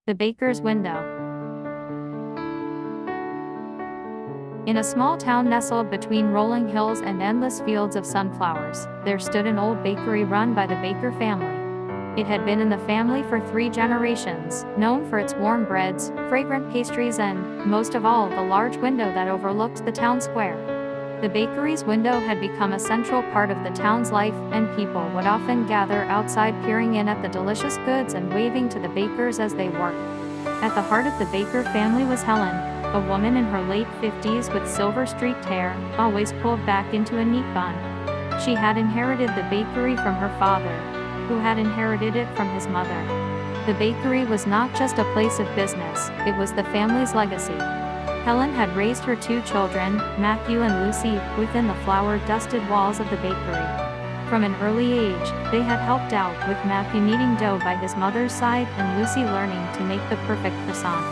The baker's window. In a small town nestled between rolling hills and endless fields of sunflowers, there stood an old bakery run by the Baker family. It had been in the family for 3 generations, known for its warm breads, fragrant pastries and, most of all, the large window that overlooked the town square. The bakery's window had become a central part of the town's life, and people would often gather outside peering in at the delicious goods and waving to the bakers as they worked. At the heart of the Baker family was Helen, a woman in her late 50s with silver-streaked hair, always pulled back into a neat bun. She had inherited the bakery from her father, who had inherited it from his mother. The bakery was not just a place of business, it was the family's legacy. Helen had raised her 2 children, Matthew and Lucy, within the flour-dusted walls of the bakery. From an early age, they had helped out, with Matthew kneading dough by his mother's side and Lucy learning to make the perfect croissant.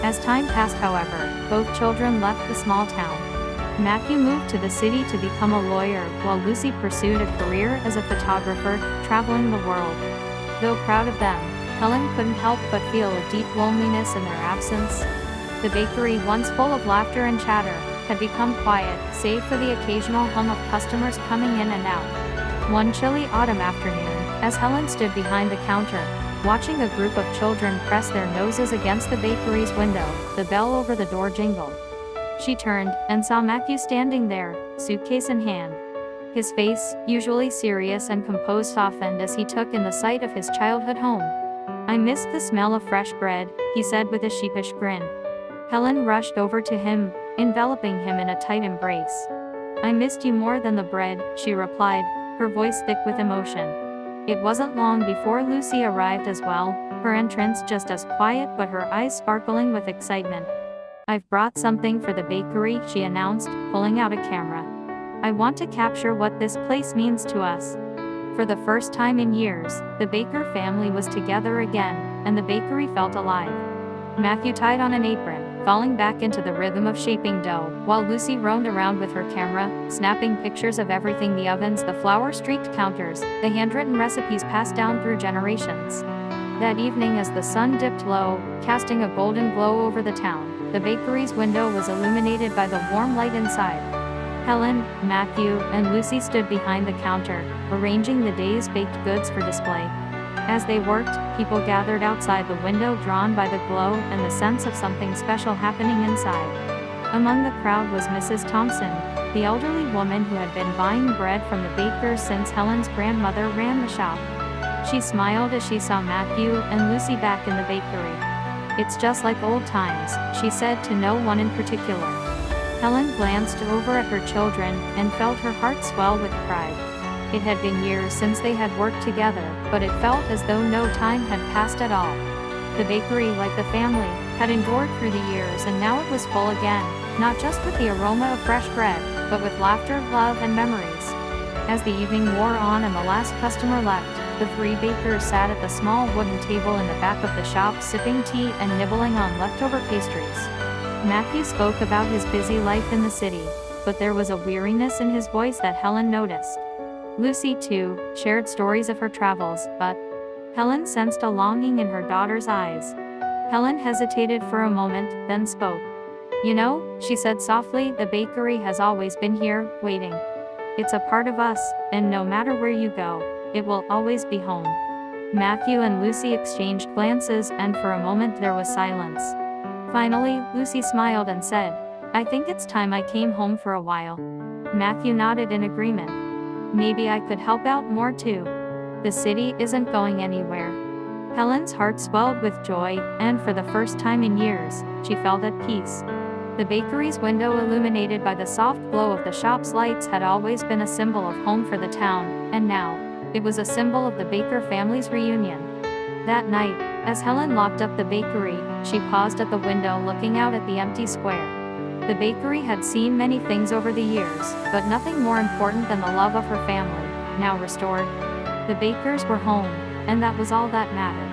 As time passed, however, both children left the small town. Matthew moved to the city to become a lawyer, while Lucy pursued a career as a photographer, traveling the world. Though proud of them, Helen couldn't help but feel a deep loneliness in their absence. The bakery, once full of laughter and chatter, had become quiet, save for the occasional hum of customers coming in and out. One chilly autumn afternoon, as Helen stood behind the counter, watching a group of children press their noses against the bakery's window, the bell over the door jingled. She turned, and saw Matthew standing there, suitcase in hand. His face, usually serious and composed, softened as he took in the sight of his childhood home. "I missed the smell of fresh bread," he said with a sheepish grin. Helen rushed over to him, enveloping him in a tight embrace. "I missed you more than the bread," she replied, her voice thick with emotion. It wasn't long before Lucy arrived as well, her entrance just as quiet but her eyes sparkling with excitement. "I've brought something for the bakery," she announced, pulling out a camera. "I want to capture what this place means to us." For the first time in years, the Baker family was together again, and the bakery felt alive. Matthew tied on an apron, falling back into the rhythm of shaping dough, while Lucy roamed around with her camera, snapping pictures of everything: the ovens, the flour-streaked counters, the handwritten recipes passed down through generations. That evening, as the sun dipped low, casting a golden glow over the town, the bakery's window was illuminated by the warm light inside. Helen, Matthew, and Lucy stood behind the counter, arranging the day's baked goods for display. As they worked, people gathered outside the window, drawn by the glow and the sense of something special happening inside. Among the crowd was Mrs. Thompson, the elderly woman who had been buying bread from the bakers since Helen's grandmother ran the shop. She smiled as she saw Matthew and Lucy back in the bakery. "It's just like old times," she said to no one in particular. Helen glanced over at her children and felt her heart swell with pride. It had been years since they had worked together, but it felt as though no time had passed at all. The bakery, like the family, had endured through the years, and now it was full again, not just with the aroma of fresh bread, but with laughter, love, and memories. As the evening wore on and the last customer left, the 3 bakers sat at the small wooden table in the back of the shop, sipping tea and nibbling on leftover pastries. Matthew spoke about his busy life in the city, but there was a weariness in his voice that Helen noticed. Lucy, too, shared stories of her travels, but Helen sensed a longing in her daughter's eyes. Helen hesitated for a moment, then spoke. "You know," she said softly, "the bakery has always been here, waiting. It's a part of us, and no matter where you go, it will always be home." Matthew and Lucy exchanged glances, and for a moment there was silence. Finally, Lucy smiled and said, "I think it's time I came home for a while." Matthew nodded in agreement. "Maybe I could help out more too. The city isn't going anywhere." Helen's heart swelled with joy, and for the first time in years, she felt at peace. The bakery's window, illuminated by the soft glow of the shop's lights, had always been a symbol of home for the town, and now, it was a symbol of the Baker family's reunion. That night, as Helen locked up the bakery, she paused at the window, looking out at the empty square. The bakery had seen many things over the years, but nothing more important than the love of her family, now restored. The bakers were home, and that was all that mattered.